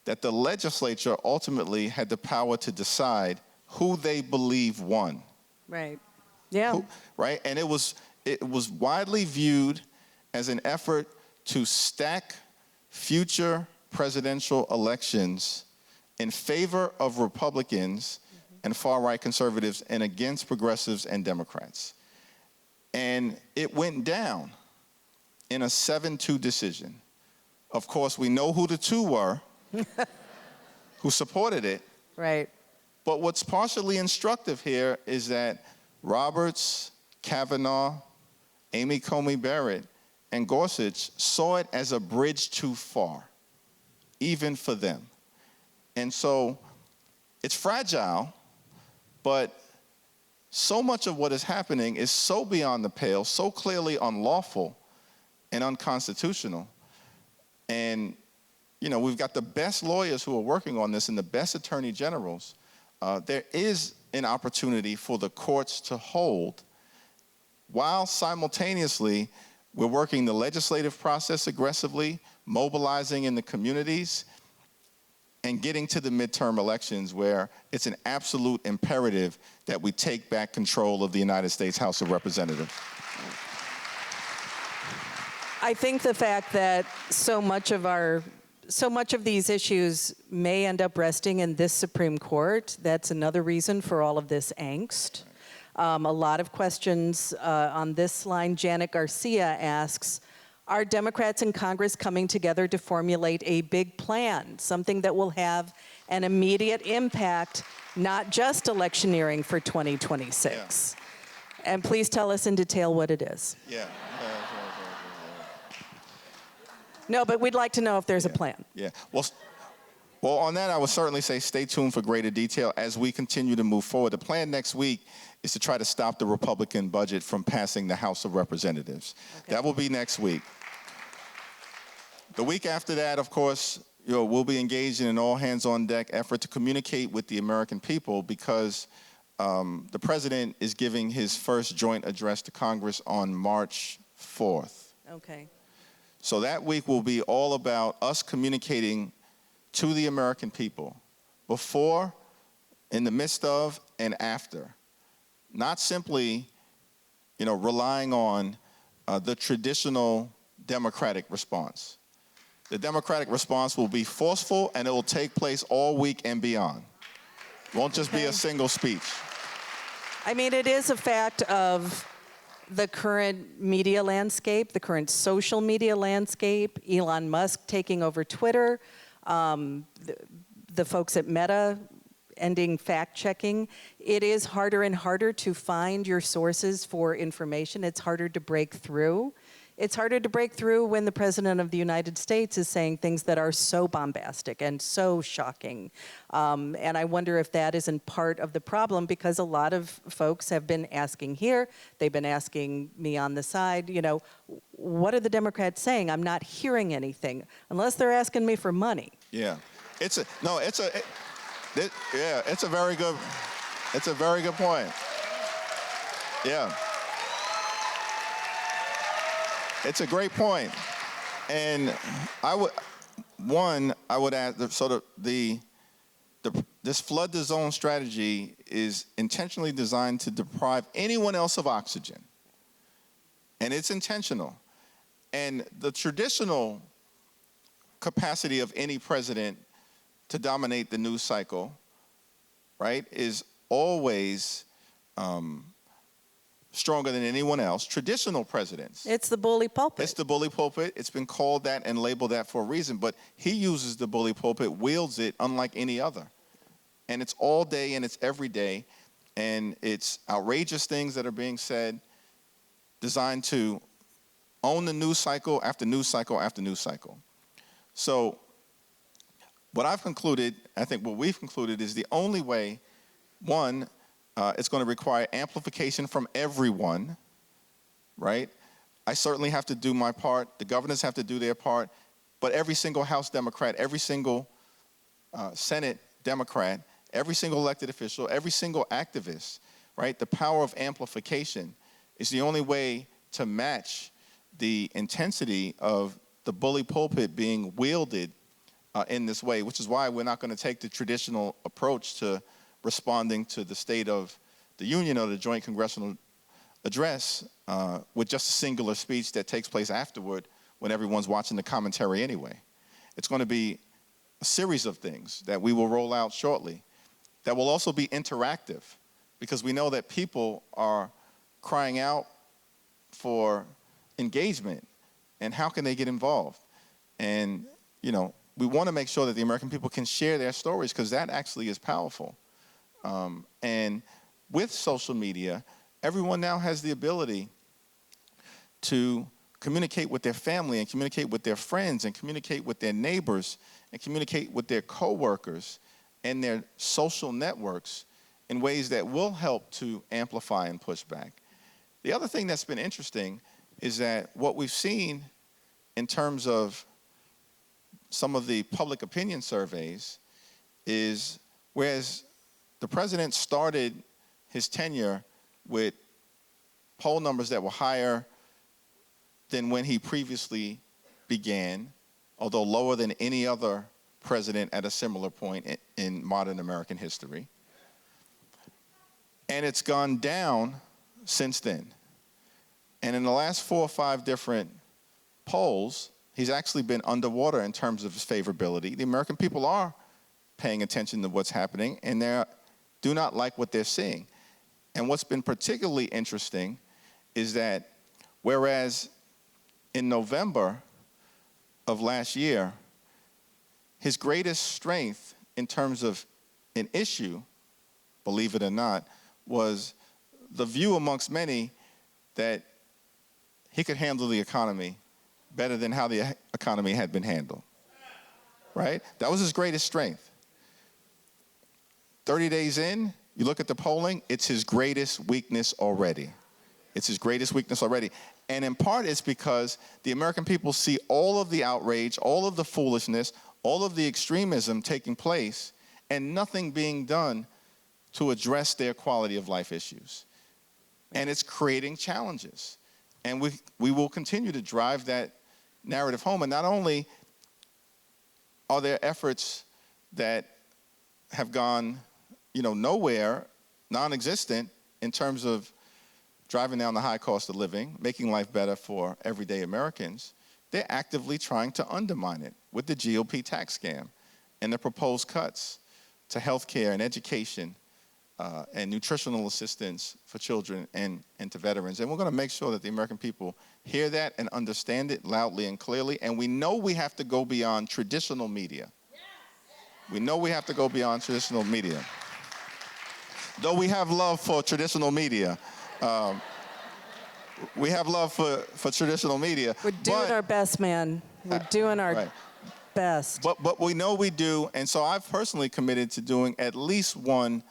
that the legislature ultimately had the power to decide who they believe won. Right. Yeah. Right? And it was widely viewed as an effort to stack future presidential elections in favor of Republicans and far-right conservatives and against progressives and Democrats. And it went down in a 7-2 decision. Of course, we know who the two were who supported it. Right. But what's partially instructive here is that Roberts, Kavanaugh, Amy Coney Barrett, and Gorsuch saw it as a bridge too far, even for them. And so it's fragile, but so much of what is happening is so beyond the pale, so clearly unlawful and unconstitutional. And, you know, we've got the best lawyers who are working on this and the best attorney generals. There is an opportunity for the courts to hold, while simultaneously we're working the legislative process aggressively, mobilizing in the communities, and getting to the midterm elections where it's an absolute imperative that we take back control of the United States House of Representatives. I think the fact that so much of these issues may end up resting in this Supreme Court, that's another reason for all of this angst. A lot of questions on this line. Janet Garcia asks, are Democrats in Congress coming together to formulate a big plan, something that will have an immediate impact, not just electioneering for 2026? Yeah. And please tell us in detail what it is. Yeah. No, but we'd like to know if there's a plan. Yeah. Well, on that, I would certainly say stay tuned for greater detail as we continue to move forward. The plan next week is to try to stop the Republican budget from passing the House of Representatives. Okay. That will be next week. The week after that, of course, we'll be engaged in an all-hands-on-deck effort to communicate with the American people because the president is giving his first joint address to Congress on March 4th. Okay. So that week will be all about us communicating to the American people before, in the midst of, and after. Not simply, relying on the traditional Democratic response. The Democratic response will be forceful, and it will take place all week and beyond. It won't just be a single speech. I mean, it is a fact of the current media landscape, the current social media landscape, Elon Musk taking over Twitter, the folks at Meta ending fact-checking. It is harder and harder to find your sources for information. It's harder to break through. It's harder to break through when the President of the United States is saying things that are so bombastic and so shocking. And I wonder if that isn't part of the problem, because a lot of folks have been asking here, they've been asking me on the side, what are the Democrats saying? I'm not hearing anything, unless they're asking me for money. Yeah, it's a very good point. Yeah. It's a great point. And I would add, so this flood the zone strategy is intentionally designed to deprive anyone else of oxygen. And it's intentional. And the traditional capacity of any president to dominate the news cycle, right, is always stronger than anyone else, traditional presidents. It's the bully pulpit. It's the bully pulpit. It's been called that and labeled that for a reason, but he uses the bully pulpit, wields it unlike any other. And it's all day and it's every day, and it's outrageous things that are being said designed to own the news cycle after news cycle after news cycle. So what I've concluded, I think what we've concluded, is the only way, one, it's going to require amplification from everyone, right? I certainly have to do my part. The governors have to do their part. But every single House Democrat, every single Senate Democrat, every single elected official, every single activist, right? The power of amplification is the only way to match the intensity of the bully pulpit being wielded in this way, which is why we're not going to take the traditional approach to responding to the State of the Union or the Joint Congressional Address with just a singular speech that takes place afterward when everyone's watching the commentary anyway. It's going to be a series of things that we will roll out shortly that will also be interactive, because we know that people are crying out for engagement and how can they get involved. And, you know, we want to make sure that the American people can share their stories, because that actually is powerful. And with social media, everyone now has the ability to communicate with their family and communicate with their friends and communicate with their neighbors and communicate with their coworkers and their social networks in ways that will help to amplify and push back. The other thing that's been interesting is that what we've seen in terms of some of the public opinion surveys is, whereas the president started his tenure with poll numbers that were higher than when he previously began, although lower than any other president at a similar point in modern American history. And it's gone down since then. And in the last 4 or 5 different polls, he's actually been underwater in terms of his favorability. The American people are paying attention to what's happening, and they do not like what they're seeing. And what's been particularly interesting is that whereas in November of last year, his greatest strength in terms of an issue, believe it or not, was the view amongst many that he could handle the economy better than how the economy had been handled, right? That was his greatest strength. 30 days in, you look at the polling, it's his greatest weakness already. It's his greatest weakness already. And in part, it's because the American people see all of the outrage, all of the foolishness, all of the extremism taking place, and nothing being done to address their quality of life issues. And it's creating challenges. And we will continue to drive that narrative home. And not only are there efforts that have gone, nowhere, non-existent in terms of driving down the high cost of living, making life better for everyday Americans, they're actively trying to undermine it with the GOP tax scam and the proposed cuts to health care and education and nutritional assistance for children and to veterans. And we're going to make sure that the American people hear that and understand it loudly and clearly. And we know we have to go beyond traditional media. We know we have to go beyond traditional media. Though we have love for traditional media. We have love for traditional media. We're doing our best, man. We're doing our best. But we know we do, and so I've personally committed to doing at least one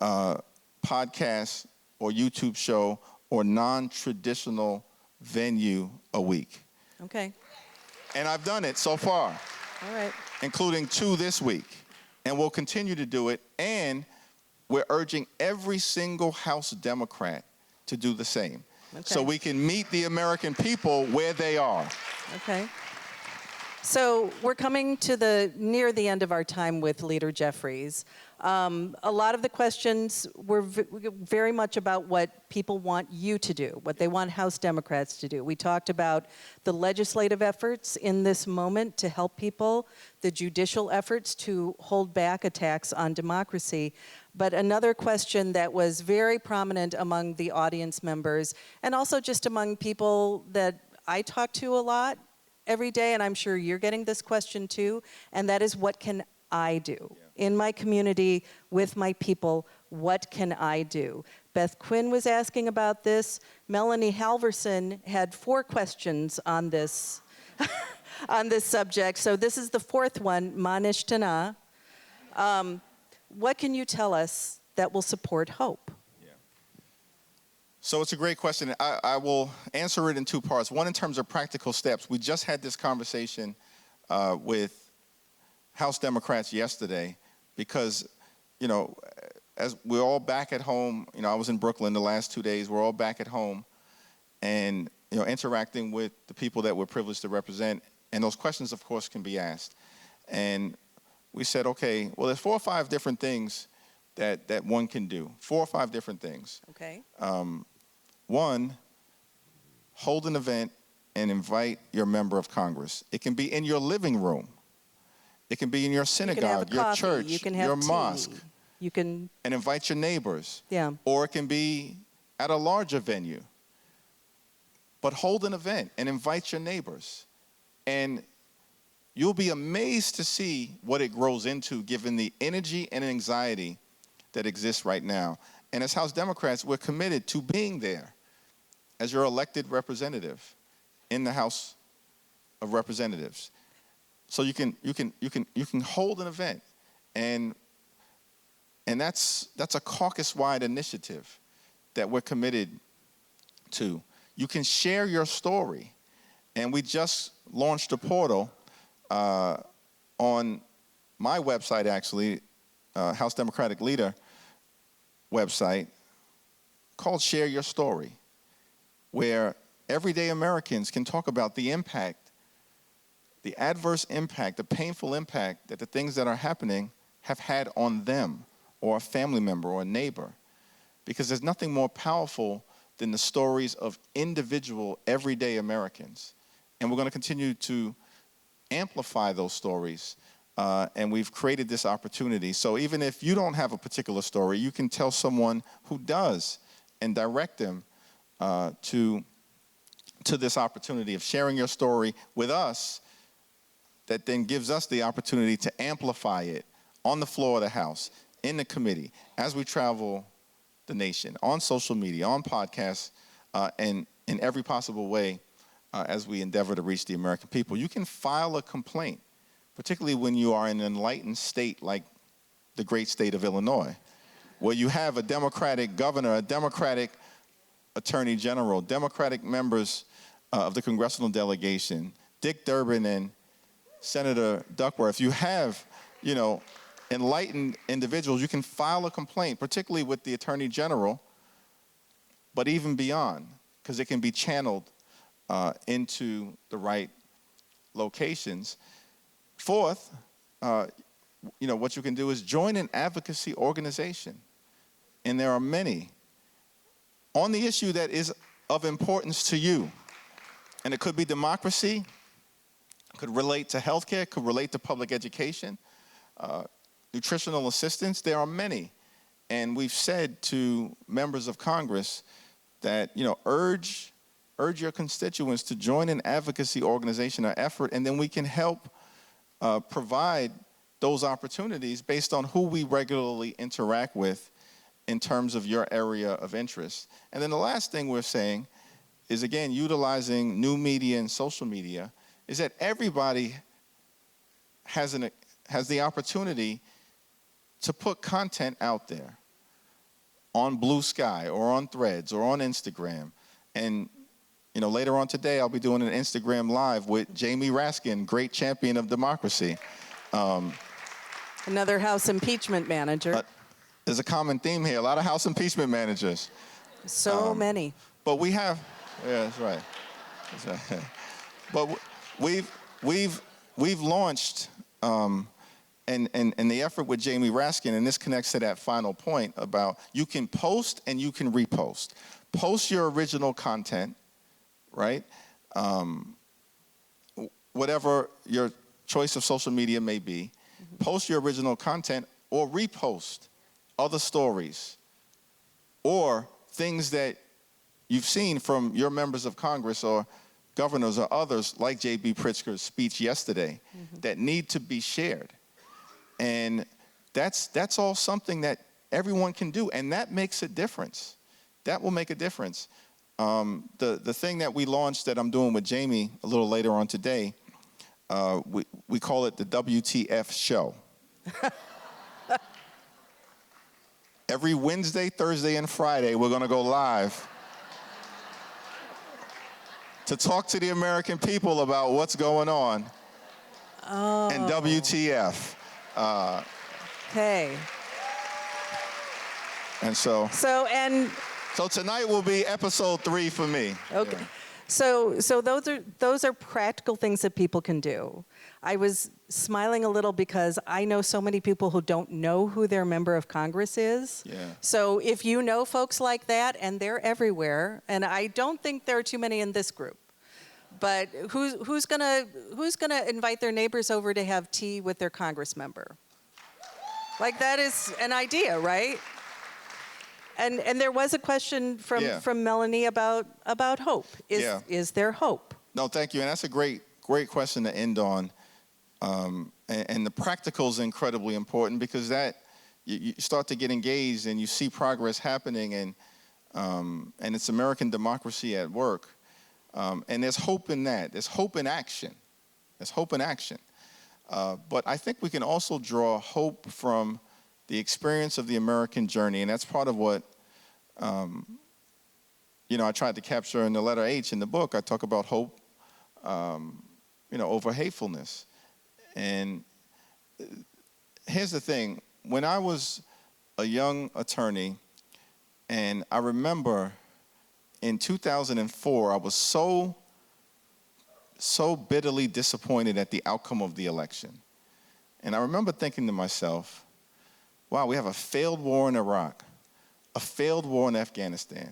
podcast or YouTube show or non-traditional venue a week. Okay. And I've done it so far. All right. Including 2 this week. And we'll continue to do it, and we're urging every single House Democrat to do the same. Okay. So we can meet the American people where they are. Okay. So we're coming to near the end of our time with Leader Jeffries. A lot of the questions were very much about what people want you to do, what they want House Democrats to do. We talked about the legislative efforts in this moment to help people, the judicial efforts to hold back attacks on democracy. But another question that was very prominent among the audience members, and also just among people that I talk to a lot every day, and I'm sure you're getting this question too, and that is, what can I do? In my community, with my people, what can I do? Beth Quinn was asking about this. Melanie Halverson had 4 questions on this, on this subject. So this is the 4th one, Manish Tana. What can you tell us that will support hope? So it's a great question. I will answer it in 2 parts. One, in terms of practical steps. We just had this conversation with House Democrats yesterday because, as we're all back at home, I was in Brooklyn the last 2 days. We're all back at home and, interacting with the people that we're privileged to represent. And those questions, of course, can be asked. And we said, okay, well, there's 4 or 5 different things that one can do. 4 or 5 different things. Okay. One, hold an event and invite your member of Congress. It can be in your living room. It can be in your synagogue, your church, your mosque. You can, and invite your neighbors. Yeah. Or it can be at a larger venue. But hold an event and invite your neighbors. And you'll be amazed to see what it grows into, given the energy and anxiety that exists right now. And as House Democrats, we're committed to being there as your elected representative in the House of Representatives. So you can hold an event, and that's a caucus-wide initiative that we're committed to. You can share your story, and we just launched a portal on my website, actually, House Democratic Leader website, called Share Your Story, where everyday Americans can talk about the impact, the adverse impact, the painful impact that the things that are happening have had on them or a family member or a neighbor. Because there's nothing more powerful than the stories of individual, everyday Americans. And we're going to continue to amplify those stories, and we've created this opportunity. So even if you don't have a particular story, you can tell someone who does and direct them to this opportunity of sharing your story with us, that then gives us the opportunity to amplify it on the floor of the House, in the committee, as we travel the nation, on social media, on podcasts, and in every possible way as we endeavor to reach the American people. You can file a complaint, particularly when you are in an enlightened state like the great state of Illinois, where you have a Democratic governor, a Democratic attorney general, Democratic members of the congressional delegation, Dick Durbin and Senator Duckworth. You have, enlightened individuals. You can file a complaint, particularly with the attorney general, but even beyond, because it can be channeled into the right locations. Fourth, what you can do is join an advocacy organization, and there are many, on the issue that is of importance to you. And it could be democracy, could relate to healthcare, could relate to public education, nutritional assistance. There are many. And we've said to members of Congress that, urge your constituents to join an advocacy organization or effort, and then we can help provide those opportunities based on who we regularly interact with in terms of your area of interest. And then the last thing we're saying is, again, utilizing new media and social media, is that everybody has the opportunity to put content out there on Blue Sky or on Threads or on Instagram. And later on today, I'll be doing an Instagram Live with Jamie Raskin, great champion of democracy. Another House impeachment manager. There's a common theme here, a lot of House impeachment managers. So many. But we have, yeah, that's right. That's right. But we've launched, and the effort with Jamie Raskin, and this connects to that final point about you can post and you can repost. Post your original content, right? Whatever your choice of social media may be, post your original content or repost other stories, or things that you've seen from your members of Congress or governors or others like J.B. Pritzker's speech yesterday that need to be shared. And that's all something that everyone can do, and that makes a difference. That will make a difference. The thing that we launched that I'm doing with Jamie a little later on today, we call it the WTF show. Every Wednesday, Thursday, and Friday, we're going to go live to talk to the American people about what's going on and WTF. Okay. And so tonight will be episode 3 for me. Okay. Yeah. So those are practical things that people can do. I was smiling a little because I know so many people who don't know who their member of Congress is. Yeah. So if you know folks like that, and they're everywhere, and I don't think there are too many in this group, but who's gonna invite their neighbors over to have tea with their Congress member? Like, that is an idea, right? And there was a question from Melanie about hope. Is there hope? No, thank you, and that's a great question to end on. And the practical is incredibly important, because that you start to get engaged and you see progress happening, and it's American democracy at work. And there's hope in that. There's hope in action. There's hope in action. But I think we can also draw hope from the experience of the American journey, and that's part of what I tried to capture in the letter H in the book. I talk about hope, over hatefulness. And here's the thing. When I was a young attorney, and I remember in 2004, I was so bitterly disappointed at the outcome of the election. And I remember thinking to myself, wow, we have a failed war in Iraq, a failed war in Afghanistan,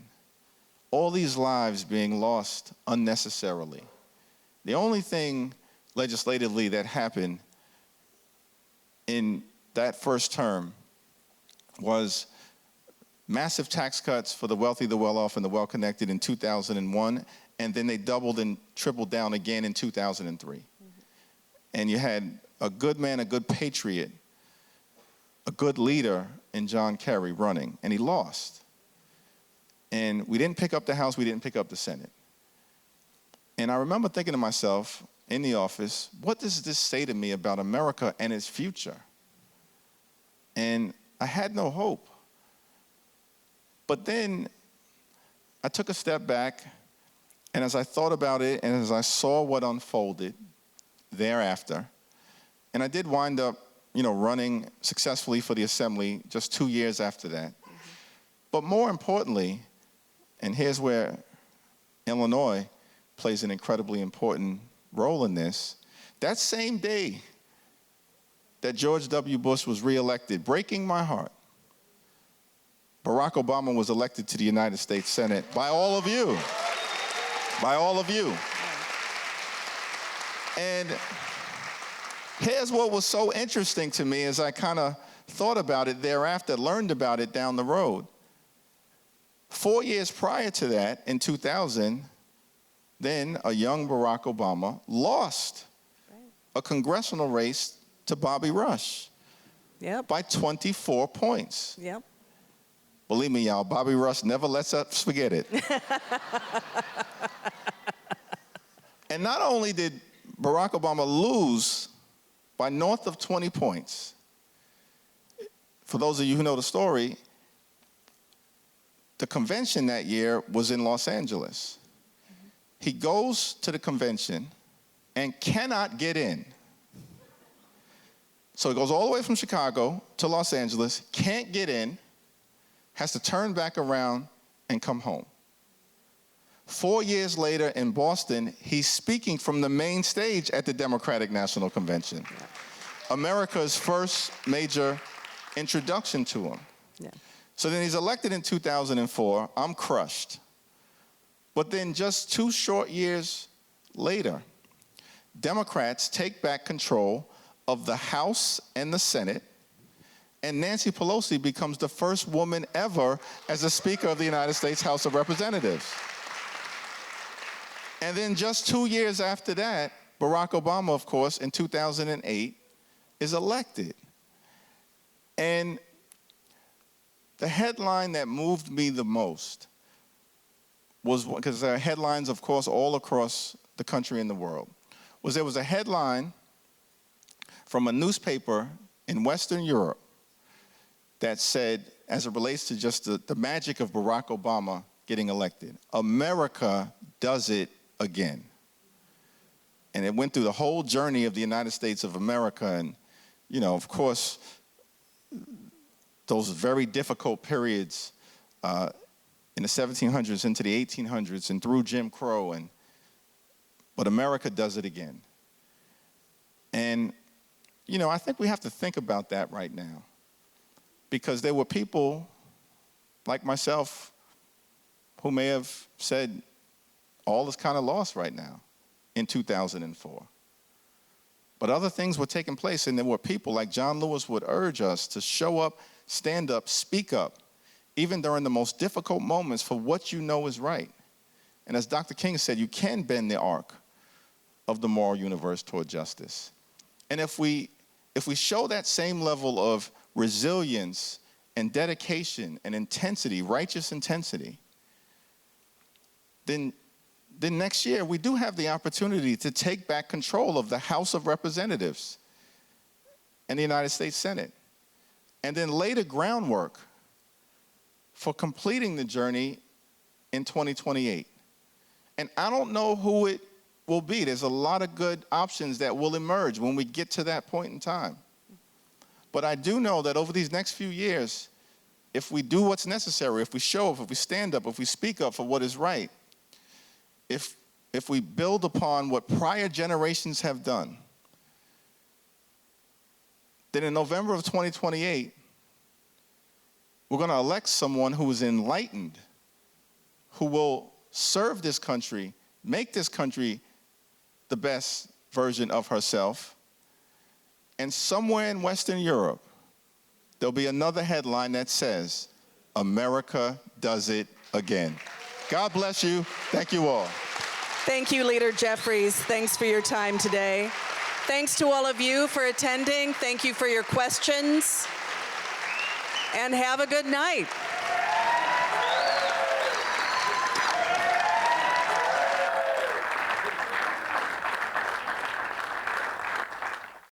all these lives being lost unnecessarily. The only thing legislatively that happened in that first term was massive tax cuts for the wealthy, the well-off, and the well-connected in 2001, and then they doubled and tripled down again in 2003. And you had a good man, a good patriot, a good leader in John Kerry running, and he lost. And we didn't pick up the House, we didn't pick up the Senate. And I remember thinking to myself in the office, what does this say to me about America and its future? And I had no hope. But then I took a step back, and as I thought about it, and as I saw what unfolded thereafter, and I did wind up, running successfully for the Assembly just 2 years after that. But more importantly, and here's where Illinois plays an incredibly important role in this, that same day that George W. Bush was reelected, breaking my heart, Barack Obama was elected to the United States Senate by all of you. By all of you. And here's what was so interesting to me as I kind of thought about it thereafter, learned about it down the road. 4 years prior to that, in 2000, then a young Barack Obama lost a congressional race to Bobby Rush by 24 points. Yep. Believe me, y'all, Bobby Rush never lets us forget it. And not only did Barack Obama lose by north of 20 points, for those of you who know the story, the convention that year was in Los Angeles. He goes to the convention and cannot get in. So he goes all the way from Chicago to Los Angeles, can't get in, has to turn back around and come home. 4 years later in Boston, he's speaking from the main stage at the Democratic National Convention. America's first major introduction to him. Yeah. So then he's elected in 2004. I'm crushed. But then just 2 short years later, Democrats take back control of the House and the Senate, and Nancy Pelosi becomes the first woman ever as a Speaker of the United States House of Representatives. And then just 2 years after that, Barack Obama, of course, in 2008, is elected. And the headline that moved me the most was, because there are headlines, of course, all across the country and the world, was there was a headline from a newspaper in Western Europe that said, as it relates to just the magic of Barack Obama getting elected, America does it again. And it went through the whole journey of the United States of America, and, you know, of course, those very difficult periods in the 1700s into the 1800s and through Jim Crow, but America does it again. And, you know, I think we have to think about that right now, because there were people like myself who may have said all is kind of lost right now in 2004. But other things were taking place, and there were people like John Lewis would urge us to show up, stand up, speak up, even during the most difficult moments, for what you know is right. And as Dr. King said, you can bend the arc of the moral universe toward justice. And if we show that same level of resilience and dedication and intensity, righteous intensity, then next year we do have the opportunity to take back control of the House of Representatives and the United States Senate, and then lay the groundwork for completing the journey in 2028. And I don't know who it will be. There's a lot of good options that will emerge when we get to that point in time. But I do know that over these next few years, if we do what's necessary, if we show up, if we stand up, if we speak up for what is right, if we build upon what prior generations have done, then in November of 2028, we're going to elect someone who is enlightened, who will serve this country, make this country the best version of herself. And somewhere in Western Europe, there'll be another headline that says, America does it again. God bless you. Thank you all. Thank you, Leader Jeffries. Thanks for your time today. Thanks to all of you for attending. Thank you for your questions. And have a good night.